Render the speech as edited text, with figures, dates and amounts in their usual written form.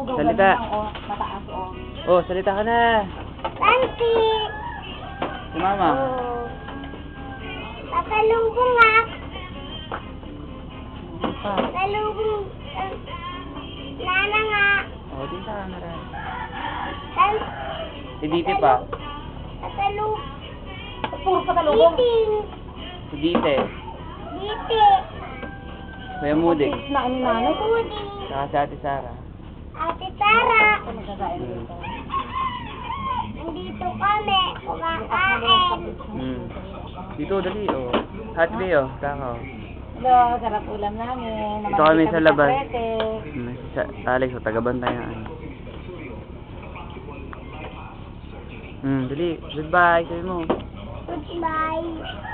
lugaw Salita. ganun lang, oh, mataas, oh. Oh, salita ka na. Tanti. Si mama. Oh. Pasalubong nga. Pasalubong. Nana nga. Oh, din sa camera. Tan- Si Dite pa. Pasalubong. Puro patalubong. Titing. Si Dite. Dite. Kuya Mudik. Na ni nanay. Pudi. Saka si Ate Sara. Ate Tara. Magkakain dito. Nandito kami. Kumakain. Dito, dali, oh. Hot day, oh. Takaw. Hello, sarap ulam namin. Dito kami sa labas. Prete. Si Alex, oh, taga-bantayan. Dali. Goodbye, sabi mo. Goodbye.